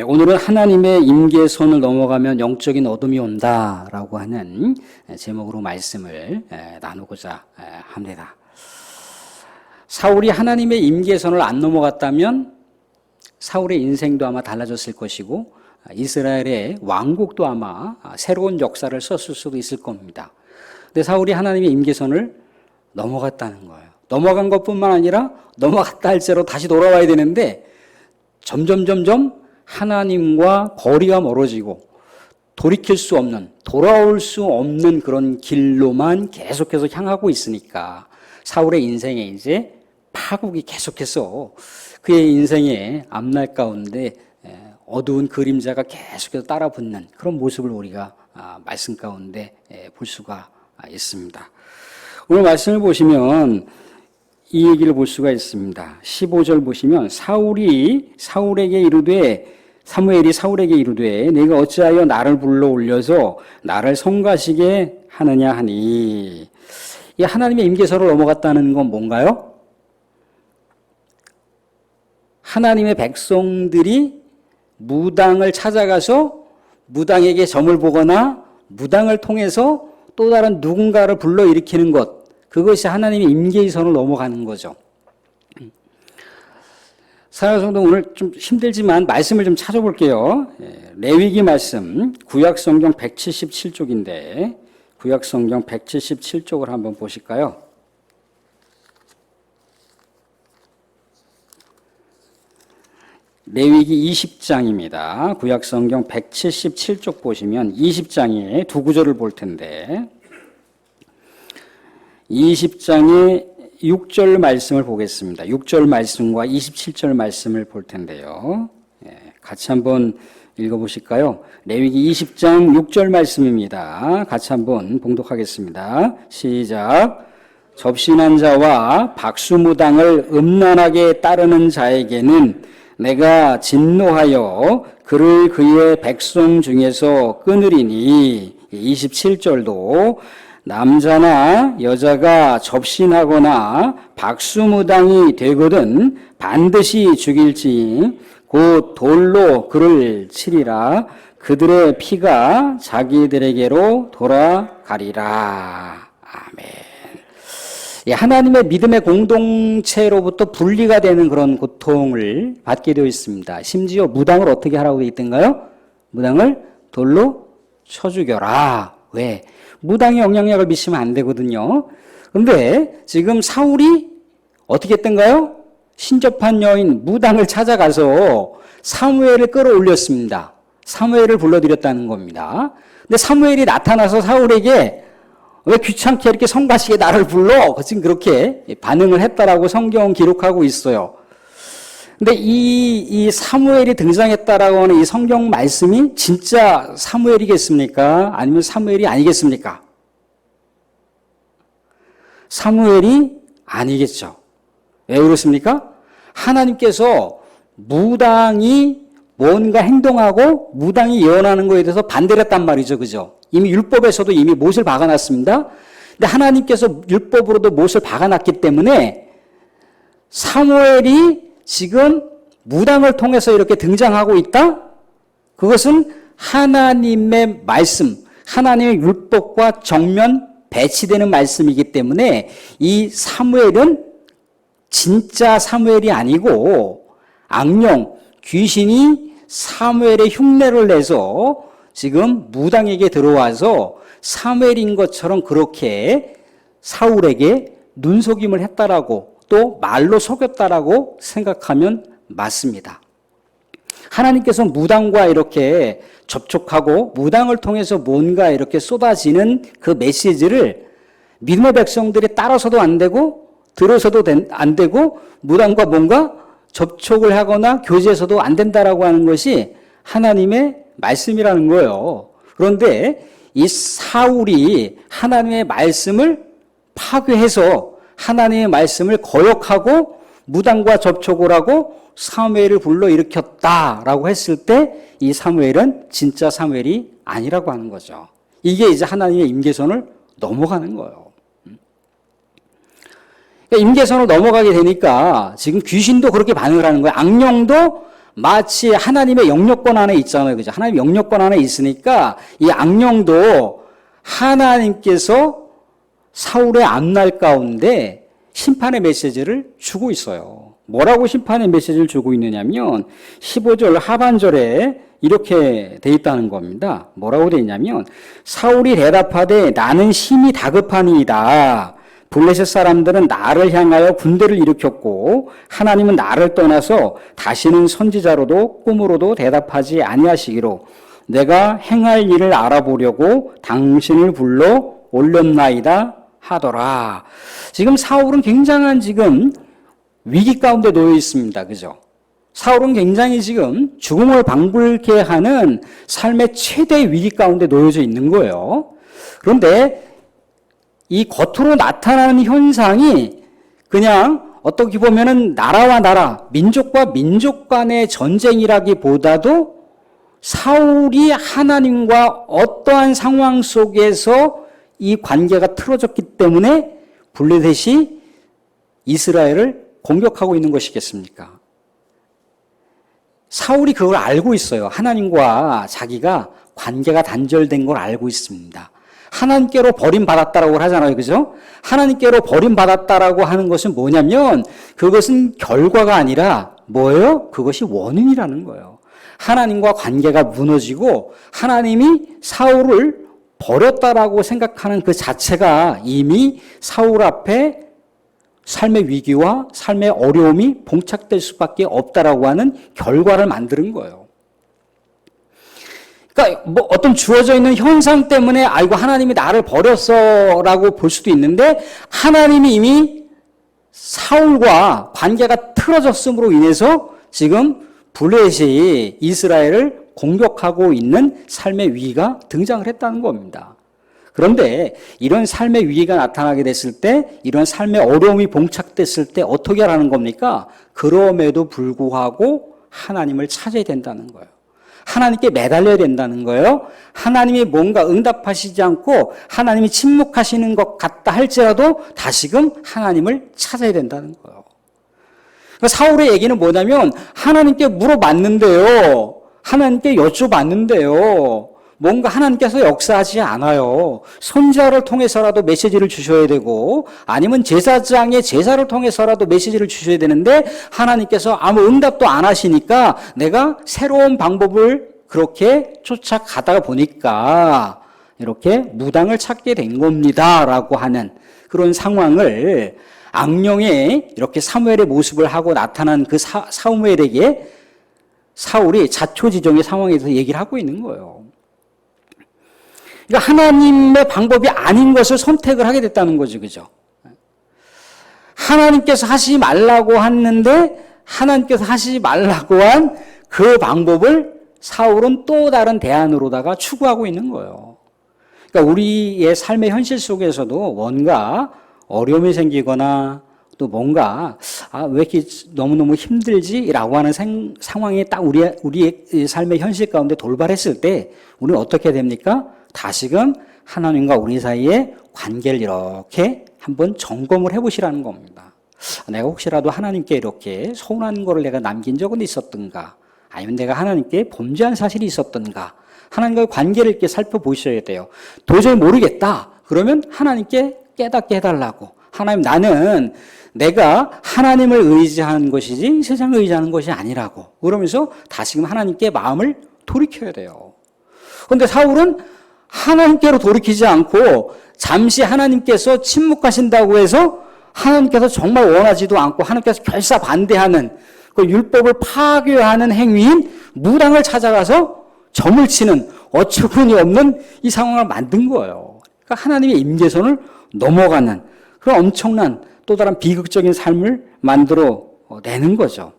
오늘은 하나님의 임계선을 넘어가면 영적인 어둠이 온다라고 하는 제목으로 말씀을 나누고자 합니다. 사울이 하나님의 임계선을 안 넘어갔다면 사울의 인생도 아마 달라졌을 것이고 이스라엘의 왕국도 아마 새로운 역사를 썼을 수도 있을 겁니다. 근데 사울이 하나님의 임계선을 넘어갔다는 거예요. 넘어간 것뿐만 아니라 넘어갔다 할지라도 다시 돌아와야 되는데 점점 하나님과 거리가 멀어지고 돌이킬 수 없는, 돌아올 수 없는 그런 길로만 계속해서 향하고 있으니까 사울의 인생에 이제 파국이 계속해서 그의 인생의 앞날 가운데 어두운 그림자가 계속해서 따라붙는 그런 모습을 우리가 말씀 가운데 볼 수가 있습니다. 오늘 말씀을 보시면 이 얘기를 볼 수가 있습니다. 15절 보시면 사무엘이 사울에게 이르되 네가 어찌하여 나를 불러 올려서 나를 성가시게 하느냐 하니, 이 하나님의 임계선을 넘어갔다는 건 뭔가요? 하나님의 백성들이 무당을 찾아가서 무당에게 점을 보거나 무당을 통해서 또 다른 누군가를 불러일으키는 것, 그것이 하나님의 임계선을 넘어가는 거죠. 사랑하는 성도, 오늘 좀 힘들지만 말씀을 좀 찾아볼게요. 레위기 말씀, 구약성경 177쪽인데 구약성경 177쪽을 한번 보실까요? 레위기 20장입니다. 구약성경 177쪽 보시면 20장에 두 구절을 볼 텐데 20장의 6절 말씀을 보겠습니다. 6절 말씀과 27절 말씀을 볼 텐데요. 같이 한번 읽어보실까요? 레위기 20장 6절 말씀입니다. 같이 한번 봉독하겠습니다. 시작. 접신한 자와 박수무당을 음란하게 따르는 자에게는 내가 진노하여 그를 그의 백성 중에서 끊으리니, 27절도 남자나 여자가 접신하거나 박수무당이 되거든 반드시 죽일지 곧 돌로 그를 치리라. 그들의 피가 자기들에게로 돌아가리라. 아멘. 하나님의 믿음의 공동체로부터 분리가 되는 그런 고통을 받게 되어 있습니다. 심지어 무당을 어떻게 하라고 되어 있던가요? 무당을 돌로 쳐 죽여라. 왜? 무당의 영향력을 미치면 안 되거든요. 그런데 지금 사울이 어떻게 했던가요? 신접한 여인 무당을 찾아가서 사무엘을 끌어올렸습니다. 사무엘을 불러들였다는 겁니다. 근데 사무엘이 나타나서 사울에게 왜 귀찮게 이렇게 성가시게 나를 불러? 지금 그렇게 반응을 했다라고 성경은 기록하고 있어요. 근데 이 사무엘이 등장했다라고 하는 이 성경 말씀이 진짜 사무엘이겠습니까? 아니면 사무엘이 아니겠습니까? 사무엘이 아니겠죠. 왜 그렇습니까? 하나님께서 무당이 뭔가 행동하고 무당이 예언하는 것에 대해서 반대를 했단 말이죠. 그죠? 이미 율법에서도 이미 못을 박아놨습니다. 근데 하나님께서 율법으로도 못을 박아놨기 때문에 사무엘이 지금 무당을 통해서 이렇게 등장하고 있다? 그것은 하나님의 말씀, 하나님의 율법과 정면 배치되는 말씀이기 때문에 이 사무엘은 진짜 사무엘이 아니고 악령, 귀신이 사무엘의 흉내를 내서 지금 무당에게 들어와서 사무엘인 것처럼 그렇게 사울에게 눈속임을 했다라고 또 말로 속였다라고 생각하면 맞습니다. 하나님께서 무당과 이렇게 접촉하고 무당을 통해서 뭔가 이렇게 쏟아지는 그 메시지를 믿음의 백성들이 따라서도 안 되고 들어서도 안 되고 무당과 뭔가 접촉을 하거나 교제해서도 안 된다라고 하는 것이 하나님의 말씀이라는 거예요. 그런데 이 사울이 하나님의 말씀을 파괴해서 하나님의 말씀을 거역하고 무당과 접촉을 하고 사무엘을 불러일으켰다라고 했을 때 이 사무엘은 진짜 사무엘이 아니라고 하는 거죠. 이게 이제 하나님의 임계선을 넘어가는 거예요. 임계선을 넘어가게 되니까 지금 귀신도 그렇게 반응을 하는 거예요. 악령도 마치 하나님의 영역권 안에 있잖아요. 그죠? 하나님의 영역권 안에 있으니까 이 악령도 하나님께서 사울의 앞날 가운데 심판의 메시지를 주고 있어요. 뭐라고 심판의 메시지를 주고 있느냐면 15절 하반절에 이렇게 돼 있다는 겁니다. 뭐라고 돼 있냐면 사울이 대답하되 나는 심히 다급하니이다. 블레셋 사람들은 나를 향하여 군대를 일으켰고 하나님은 나를 떠나서 다시는 선지자로도 꿈으로도 대답하지 아니하시기로 내가 행할 일을 알아보려고 당신을 불러 올렸나이다 하더라. 지금 사울은 굉장한 지금 위기 가운데 놓여 있습니다. 그죠? 사울은 굉장히 지금 죽음을 방불케 하는 삶의 최대 위기 가운데 놓여져 있는 거예요. 그런데 이 겉으로 나타나는 현상이 그냥 어떻게 보면은 나라와 나라, 민족과 민족 간의 전쟁이라기보다도 사울이 하나님과 어떠한 상황 속에서 이 관계가 틀어졌기 때문에 블레셋이 이스라엘을 공격하고 있는 것이겠습니까? 사울이 그걸 알고 있어요. 하나님과 자기가 관계가 단절된 걸 알고 있습니다. 하나님께로 버림받았다라고 하잖아요. 그죠? 하나님께로 버림받았다라고 하는 것은 뭐냐면 그것은 결과가 아니라 뭐예요? 그것이 원인이라는 거예요. 하나님과 관계가 무너지고 하나님이 사울을 버렸다라고 생각하는 그 자체가 이미 사울 앞에 삶의 위기와 삶의 어려움이 봉착될 수밖에 없다라고 하는 결과를 만드는 거예요. 그러니까 뭐 어떤 주어져 있는 현상 때문에 아이고 하나님이 나를 버렸어라고 볼 수도 있는데 하나님이 이미 사울과 관계가 틀어졌음으로 인해서 지금 블레셋이 이스라엘을 공격하고 있는 삶의 위기가 등장을 했다는 겁니다. 그런데 이런 삶의 위기가 나타나게 됐을 때 이런 삶의 어려움이 봉착됐을 때 어떻게 하라는 겁니까? 그럼에도 불구하고 하나님을 찾아야 된다는 거예요. 하나님께 매달려야 된다는 거예요. 하나님이 뭔가 응답하시지 않고 하나님이 침묵하시는 것 같다 할지라도 다시금 하나님을 찾아야 된다는 거예요. 그러니까 사울의 얘기는 뭐냐면 하나님께 물어봤는데요. 하나님께 여쭤봤는데요. 뭔가 하나님께서 역사하지 않아요. 선지자를 통해서라도 메시지를 주셔야 되고 아니면 제사장의 제사를 통해서라도 메시지를 주셔야 되는데 하나님께서 아무 응답도 안 하시니까 내가 새로운 방법을 그렇게 쫓아가다가 보니까 이렇게 무당을 찾게 된 겁니다라고 하는 그런 상황을 악령의 이렇게 사무엘의 모습을 하고 나타난 그 사무엘에게 사울이 자초지종의 상황에서 얘기를 하고 있는 거예요. 그러니까 하나님의 방법이 아닌 것을 선택을 하게 됐다는 거죠. 그죠? 하나님께서 하시지 말라고 했는데 하나님께서 하시지 말라고 한 그 방법을 사울은 또 다른 대안으로다가 추구하고 있는 거예요. 그러니까 우리의 삶의 현실 속에서도 뭔가 어려움이 생기거나 또 뭔가 왜 이렇게 너무너무 힘들지라고 하는 상황이 딱 우리의 삶의 현실 가운데 돌발했을 때 우리는 어떻게 됩니까? 다시금 하나님과 우리 사이의 관계를 이렇게 한번 점검을 해보시라는 겁니다. 내가 혹시라도 하나님께 이렇게 서운한 거를 내가 남긴 적은 있었던가? 아니면 내가 하나님께 범죄한 사실이 있었던가? 하나님과의 관계를 이렇게 살펴보셔야 돼요. 도저히 모르겠다. 그러면 하나님께 깨닫게 해달라고. 하나님, 나는 내가 하나님을 의지하는 것이지 세상을 의지하는 것이 아니라고. 그러면서 다시금 하나님께 마음을 돌이켜야 돼요. 그런데 사울은 하나님께로 돌이키지 않고 잠시 하나님께서 침묵하신다고 해서 하나님께서 정말 원하지도 않고 하나님께서 결사 반대하는 그 율법을 파괴하는 행위인 무당을 찾아가서 점을 치는 어처구니 없는 이 상황을 만든 거예요. 그러니까 하나님의 임재선을 넘어가는 그런 엄청난 또 다른 비극적인 삶을 만들어 내는 거죠.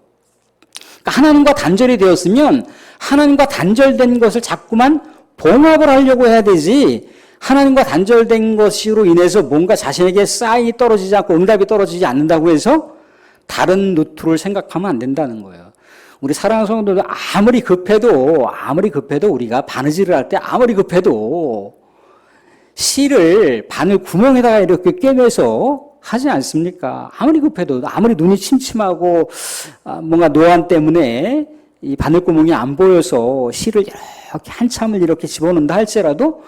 그러니까 하나님과 단절이 되었으면 하나님과 단절된 것을 자꾸만 봉합을 하려고 해야 되지 하나님과 단절된 것으로 인해서 뭔가 자신에게 사인이 떨어지지 않고 응답이 떨어지지 않는다고 해서 다른 루트를 생각하면 안 된다는 거예요. 우리 사랑하는 성도들 아무리 급해도 우리가 바느질을 할 때 아무리 급해도 실을 바늘 구멍에다가 이렇게 꿰매서 하지 않습니까? 아무리 급해도 아무리 눈이 침침하고 뭔가 노안 때문에 이 바늘구멍이 안 보여서 실을 이렇게 한참을 이렇게 집어넣는다 할지라도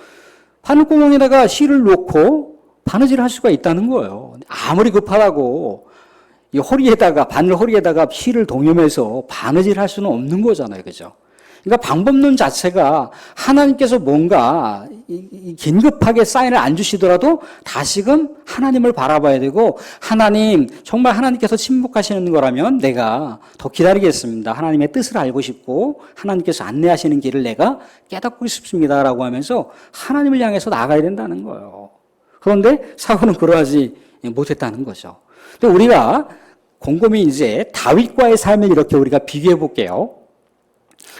바늘구멍에다가 실을 놓고 바느질을 할 수가 있다는 거예요. 아무리 급하다고 이 바늘 허리에다가 실을 동여매서 바느질을 할 수는 없는 거잖아요. 그죠? 그러니까 방법론 자체가 하나님께서 뭔가 긴급하게 사인을 안 주시더라도 다시금 하나님을 바라봐야 되고, 하나님, 정말 하나님께서 침묵하시는 거라면 내가 더 기다리겠습니다. 하나님의 뜻을 알고 싶고 하나님께서 안내하시는 길을 내가 깨닫고 싶습니다. 라고 하면서 하나님을 향해서 나가야 된다는 거예요. 그런데 사울은 그러하지 못했다는 거죠. 근데 우리가 곰곰이 이제 다윗과의 삶을 이렇게 우리가 비교해 볼게요.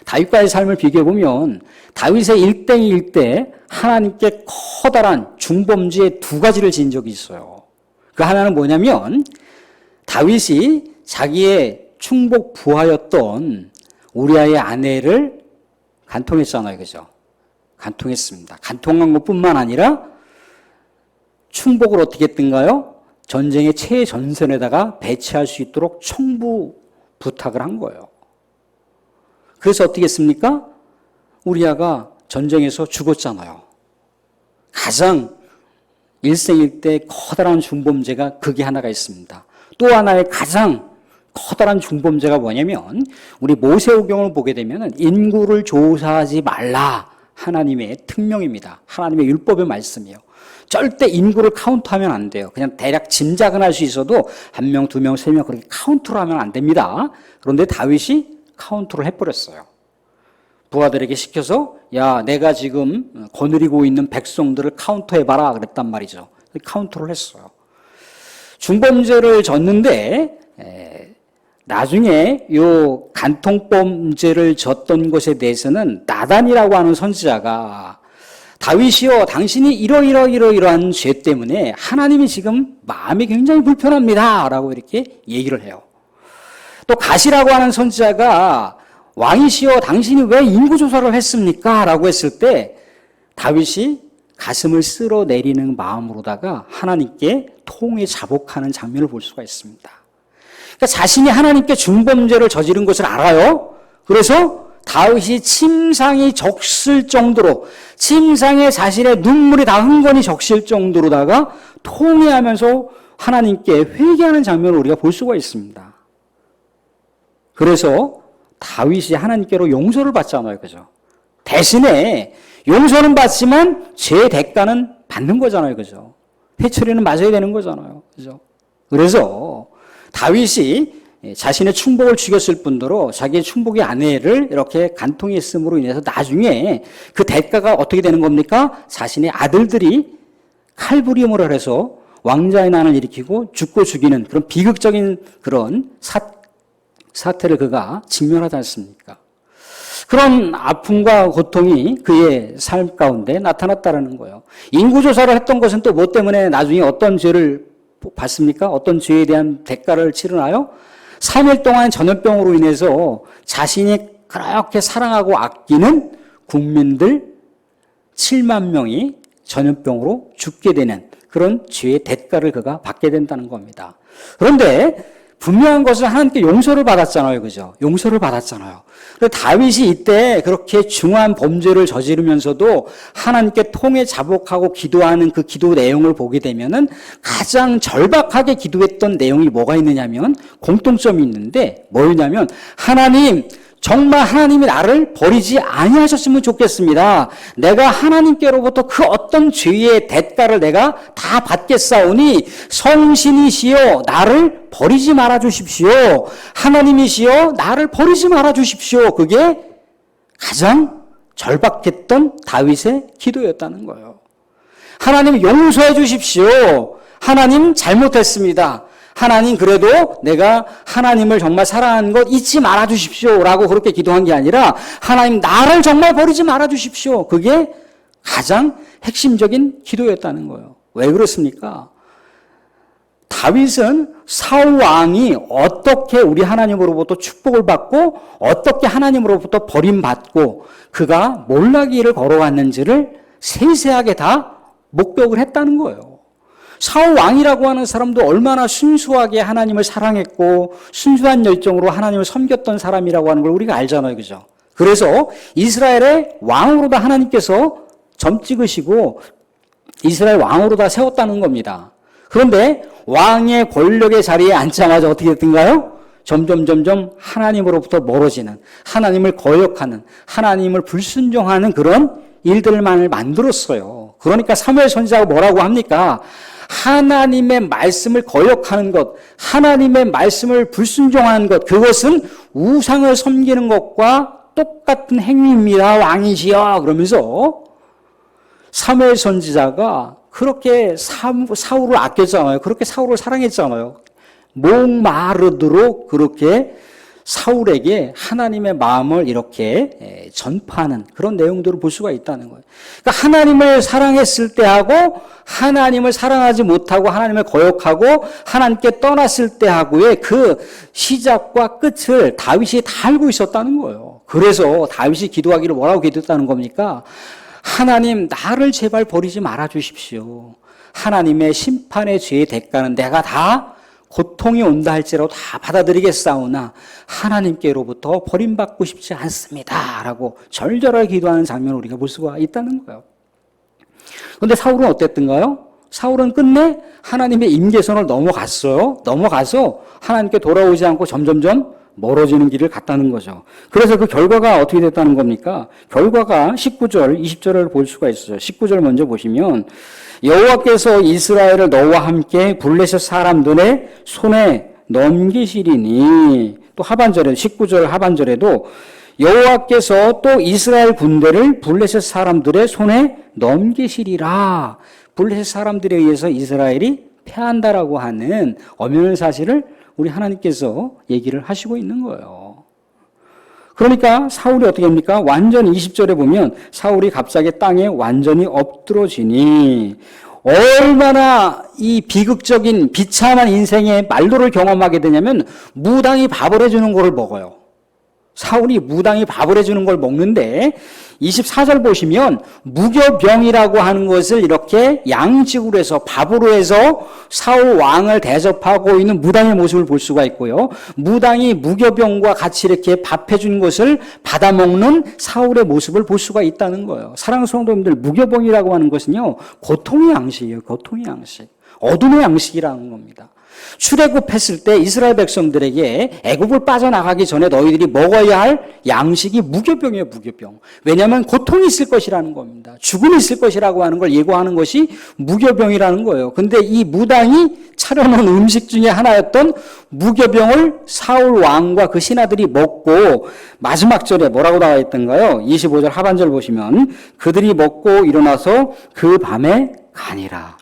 다윗과의 삶을 비교해 보면 다윗의 일대일 때 하나님께 커다란 중범죄 두 가지를 지은 적이 있어요. 그 하나는 뭐냐면 다윗이 자기의 충복 부하였던 우리아의 아내를 간통했잖아요. 그죠? 간통했습니다. 간통한 것뿐만 아니라 충복을 어떻게 했던가요? 전쟁의 최전선에다가 배치할 수 있도록 청부 부탁을 한 거예요. 그래서 어떻게 했습니까? 우리아가 전쟁에서 죽었잖아요. 가장 일생일대 커다란 중범죄가 그게 하나가 있습니다. 또 하나의 가장 커다란 중범죄가 뭐냐면 우리 모세오경을 보게 되면 인구를 조사하지 말라, 하나님의 특명입니다. 하나님의 율법의 말씀이에요. 절대 인구를 카운트하면 안 돼요. 그냥 대략 짐작은 할 수 있어도 1명, 2명, 3명 그렇게 카운트를 하면 안 됩니다. 그런데 다윗이 카운트를 해버렸어요. 부하들에게 시켜서 야, 내가 지금 거느리고 있는 백성들을 카운트해봐라 그랬단 말이죠. 카운트를 했어요. 중범죄를 졌는데 나중에 요 간통범죄를 졌던 것에 대해서는 나단이라고 하는 선지자가 다윗이요, 당신이 이러한 죄 때문에 하나님이 지금 마음이 굉장히 불편합니다 라고 이렇게 얘기를 해요. 또 가시라고 하는 선지자가 왕이시여 당신이 왜 인구조사를 했습니까? 라고 했을 때 다윗이 가슴을 쓸어내리는 마음으로다가 하나님께 통에 자복하는 장면을 볼 수가 있습니다. 그러니까 자신이 하나님께 중범죄를 저지른 것을 알아요. 그래서 다윗이 침상이 적실 정도로, 침상에 자신의 눈물이 다 흥건히 적실 정도로다가 통회하면서 하나님께 회개하는 장면을 우리가 볼 수가 있습니다. 그래서 다윗이 하나님께로 용서를 받잖아요. 그죠? 대신에 용서는 받지만 죄의 대가는 받는 거잖아요. 그죠? 회초리는 맞아야 되는 거잖아요. 그죠? 그래서 다윗이 자신의 충복을 죽였을 뿐더러 자기의 충복의 아내를 이렇게 간통했음으로 인해서 나중에 그 대가가 어떻게 되는 겁니까? 자신의 아들들이 칼부림을 해서 왕자의 난을 일으키고 죽고 죽이는 그런 비극적인 그런 사태를 그가 직면하지 않습니까? 그런 아픔과 고통이 그의 삶 가운데 나타났다는 거예요. 인구조사를 했던 것은 또 뭐 때문에 나중에 어떤 죄를 받습니까? 어떤 죄에 대한 대가를 치르나요? 3일 동안 전염병으로 인해서 자신이 그렇게 사랑하고 아끼는 국민들 7만 명이 전염병으로 죽게 되는 그런 죄의 대가를 그가 받게 된다는 겁니다. 그런데 분명한 것은 하나님께 용서를 받았잖아요. 그죠? 용서를 받았잖아요. 다윗이 이때 그렇게 중한 범죄를 저지르면서도 하나님께 통에 자복하고 기도하는 그 기도 내용을 보게 되면은 가장 절박하게 기도했던 내용이 뭐가 있느냐면 공통점이 있는데 뭐였냐면 하나님, 정말 하나님이 나를 버리지 아니하셨으면 좋겠습니다. 내가 하나님께로부터 그 어떤 죄의 대가를 내가 다 받겠사오니 성신이시여 나를 버리지 말아 주십시오. 하나님이시여 나를 버리지 말아 주십시오. 그게 가장 절박했던 다윗의 기도였다는 거예요. 하나님 용서해 주십시오. 하나님 잘못했습니다. 하나님 그래도 내가 하나님을 정말 사랑하는 것 잊지 말아 주십시오 라고 그렇게 기도한 게 아니라 하나님 나를 정말 버리지 말아 주십시오. 그게 가장 핵심적인 기도였다는 거예요. 왜 그렇습니까? 다윗은 사울 왕이 어떻게 우리 하나님으로부터 축복을 받고 어떻게 하나님으로부터 버림받고 그가 몰락의 길을 걸어왔는지를 세세하게 다 목격을 했다는 거예요. 사울 왕이라고 하는 사람도 얼마나 순수하게 하나님을 사랑했고 순수한 열정으로 하나님을 섬겼던 사람이라고 하는 걸 우리가 알잖아요. 그죠? 그래서 이스라엘의 왕으로 다 하나님께서 점 찍으시고 이스라엘 왕으로 다 세웠다는 겁니다. 그런데 왕의 권력의 자리에 앉자마자 어떻게 됐던가요? 점점 하나님으로부터 멀어지는, 하나님을 거역하는, 하나님을 불순종하는 그런 일들만을 만들었어요. 그러니까 사무엘 선지자가 뭐라고 합니까? 하나님의 말씀을 거역하는 것, 하나님의 말씀을 불순종하는 것, 그것은 우상을 섬기는 것과 똑같은 행위입니다. 왕이시여. 그러면서 사무엘 선지자가 그렇게 사울을 아꼈잖아요. 그렇게 사울을 사랑했잖아요. 목마르도록 그렇게 사울에게 하나님의 마음을 이렇게 전파하는 그런 내용들을 볼 수가 있다는 거예요. 그러니까 하나님을 사랑했을 때하고 하나님을 사랑하지 못하고 하나님을 거역하고 하나님께 떠났을 때하고의 그 시작과 끝을 다윗이 다 알고 있었다는 거예요. 그래서 다윗이 기도하기를 뭐라고 기도했다는 겁니까? 하나님, 나를 제발 버리지 말아 주십시오. 하나님의 심판의 죄의 대가는 내가 다 고통이 온다 할지라도 다 받아들이겠사오나 하나님께로부터 버림받고 싶지 않습니다. 라고 절절하게 기도하는 장면을 우리가 볼 수가 있다는 거예요. 그런데 사울은 어땠던가요? 사울은 끝내 하나님의 임계선을 넘어갔어요. 넘어가서 하나님께 돌아오지 않고 점점점 멀어지는 길을 갔다는 거죠. 그래서 그 결과가 어떻게 됐다는 겁니까? 결과가 19절, 20절을 볼 수가 있어요. 19절 먼저 보시면 여호와께서 이스라엘을 너와 함께 블레셋 사람들의 손에 넘기시리니, 또 하반절에 19절 하반절에도 여호와께서 또 이스라엘 군대를 블레셋 사람들의 손에 넘기시리라. 블레셋 사람들에 의해서 이스라엘이 패한다라고 하는 엄연한 사실을 우리 하나님께서 얘기를 하시고 있는 거예요. 그러니까 사울이 어떻게 합니까? 완전히 20절에 보면 사울이 갑자기 땅에 완전히 엎드러지니, 얼마나 이 비극적인 비참한 인생의 말로를 경험하게 되냐면 무당이 밥을 해주는 거를 먹어요. 사울이 무당이 밥을 해주는 걸 먹는데 24절 보시면 무교병이라고 하는 것을 이렇게 양식으로 해서 밥으로 해서 사울 왕을 대접하고 있는 무당의 모습을 볼 수가 있고요. 무당이 무교병과 같이 이렇게 밥 해주는 것을 받아먹는 사울의 모습을 볼 수가 있다는 거예요. 사랑하는 성도님들, 무교병이라고 하는 것은요, 고통의 양식이에요. 고통의 양식. 어둠의 양식이라는 겁니다. 출애굽했을 때 이스라엘 백성들에게 애굽을 빠져나가기 전에 너희들이 먹어야 할 양식이 무교병이에요. 무교병. 왜냐하면 고통이 있을 것이라는 겁니다. 죽음이 있을 것이라고 하는 걸 예고하는 것이 무교병이라는 거예요. 근데 이 무당이 차려놓은 음식 중에 하나였던 무교병을 사울 왕과 그 신하들이 먹고 마지막 절에 뭐라고 나와 있던가요? 25절 하반절 보시면 그들이 먹고 일어나서 그 밤에 가니라.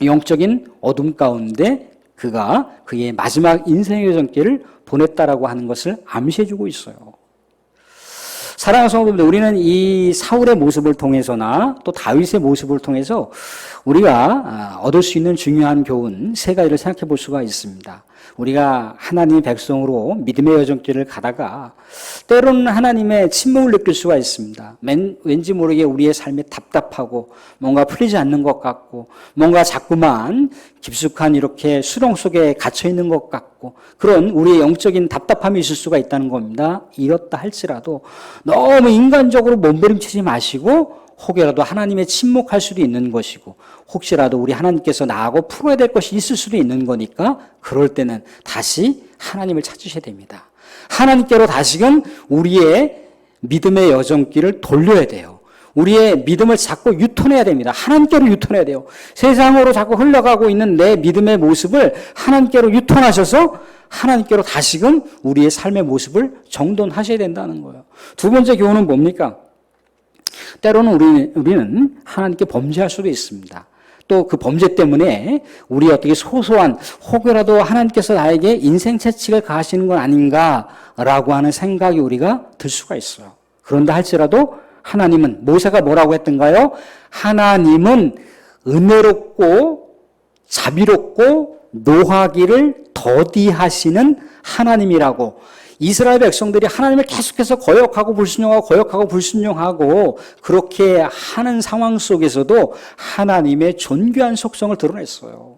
영적인 어둠 가운데 그가 그의 마지막 인생의 전기를 보냈다라고 하는 것을 암시해주고 있어요. 사랑하는 성도님들, 우리는 이 사울의 모습을 통해서나 또 다윗의 모습을 통해서 우리가 얻을 수 있는 중요한 교훈 세 가지를 생각해 볼 수가 있습니다. 우리가 하나님의 백성으로 믿음의 여정길을 가다가 때로는 하나님의 침묵을 느낄 수가 있습니다. 왠지 모르게 우리의 삶이 답답하고 뭔가 풀리지 않는 것 같고 뭔가 자꾸만 깊숙한 이렇게 수렁 속에 갇혀 있는 것 같고 그런 우리의 영적인 답답함이 있을 수가 있다는 겁니다. 이렇다 할지라도 너무 인간적으로 몸부림치지 마시고 혹여라도 하나님의 침묵할 수도 있는 것이고 혹시라도 우리 하나님께서 나하고 풀어야 될 것이 있을 수도 있는 거니까 그럴 때는 다시 하나님을 찾으셔야 됩니다. 하나님께로 다시금 우리의 믿음의 여정길을 돌려야 돼요. 우리의 믿음을 자꾸 유턴해야 됩니다. 하나님께로 유턴해야 돼요. 세상으로 자꾸 흘러가고 있는 내 믿음의 모습을 하나님께로 유턴하셔서 하나님께로 다시금 우리의 삶의 모습을 정돈하셔야 된다는 거예요. 두 번째 교훈은 뭡니까? 때로는 우리는 하나님께 범죄할 수도 있습니다. 또 그 범죄 때문에 우리 어떻게 소소한 혹여라도 하나님께서 나에게 인생 채찍을 가하시는 건 아닌가라고 하는 생각이 우리가 들 수가 있어요. 그런다 할지라도 하나님은, 모세가 뭐라고 했던가요? 하나님은 은혜롭고 자비롭고 노하기를 더디하시는 하나님이라고 이스라엘 백성들이 하나님을 계속해서 거역하고 불순종하고 그렇게 하는 상황 속에서도 하나님의 존귀한 속성을 드러냈어요.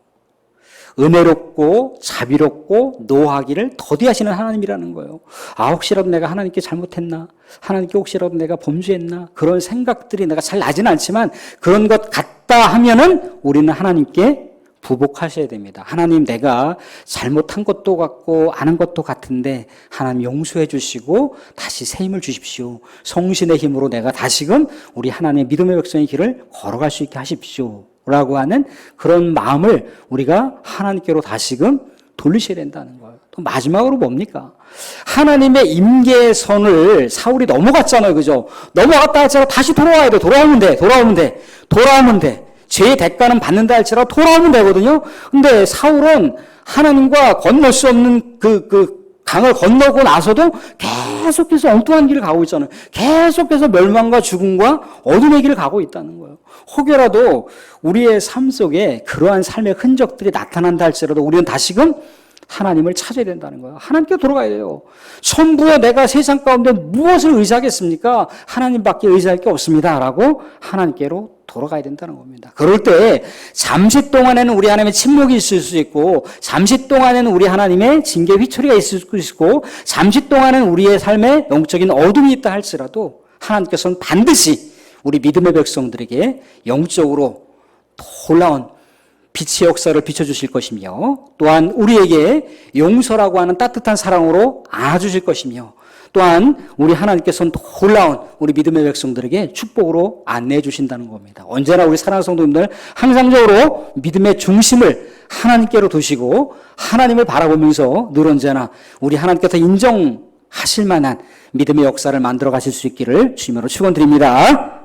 은혜롭고 자비롭고 노하기를 더디하시는 하나님이라는 거예요. 혹시라도 내가 하나님께 잘못했나? 하나님께 혹시라도 내가 범죄했나? 그런 생각들이 내가 잘 나지는 않지만 그런 것 같다 하면은 우리는 하나님께 부복하셔야 됩니다. 하나님, 내가 잘못한 것도 같고 아는 것도 같은데 하나님 용서해 주시고 다시 새 힘을 주십시오. 성신의 힘으로 내가 다시금 우리 하나님의 믿음의 백성의 길을 걸어갈 수 있게 하십시오 라고 하는 그런 마음을 우리가 하나님께로 다시금 돌리셔야 된다는 거예요. 또 마지막으로 뭡니까? 하나님의 임계의 선을 사울이 넘어갔잖아요. 그죠? 넘어갔다 할지라도 다시 돌아와야 돼. 돌아오면 돼. 죄의 대가는 받는다 할지라도 돌아오면 되거든요. 근데 사울은 하나님과 건널 수 없는 그 강을 건너고 나서도 계속해서 엉뚱한 길을 가고 있잖아요. 계속해서 멸망과 죽음과 어둠의 길을 가고 있다는 거예요. 혹여라도 우리의 삶 속에 그러한 삶의 흔적들이 나타난다 할지라도 우리는 다시금 하나님을 찾아야 된다는 거예요. 하나님께 돌아가야 돼요. 천부에 내가 세상 가운데 무엇을 의지하겠습니까? 하나님밖에 의지할 게 없습니다 라고 하나님께로 돌아가야 된다는 겁니다. 그럴 때 잠시 동안에는 우리 하나님의 침묵이 있을 수 있고 잠시 동안에는 우리 하나님의 징계 휘초리가 있을 수 있고 잠시 동안에는 우리의 삶에 영적인 어둠이 있다 할지라도 하나님께서는 반드시 우리 믿음의 백성들에게 영적으로 놀라운 빛의 역사를 비춰주실 것이며 또한 우리에게 용서라고 하는 따뜻한 사랑으로 안아주실 것이며 또한 우리 하나님께서는 놀라운 우리 믿음의 백성들에게 축복으로 안내해 주신다는 겁니다. 언제나 우리 사랑하는 성도님들 항상적으로 믿음의 중심을 하나님께로 두시고 하나님을 바라보면서 늘 언제나 우리 하나님께서 인정하실 만한 믿음의 역사를 만들어 가실 수 있기를 주님으로 축원드립니다.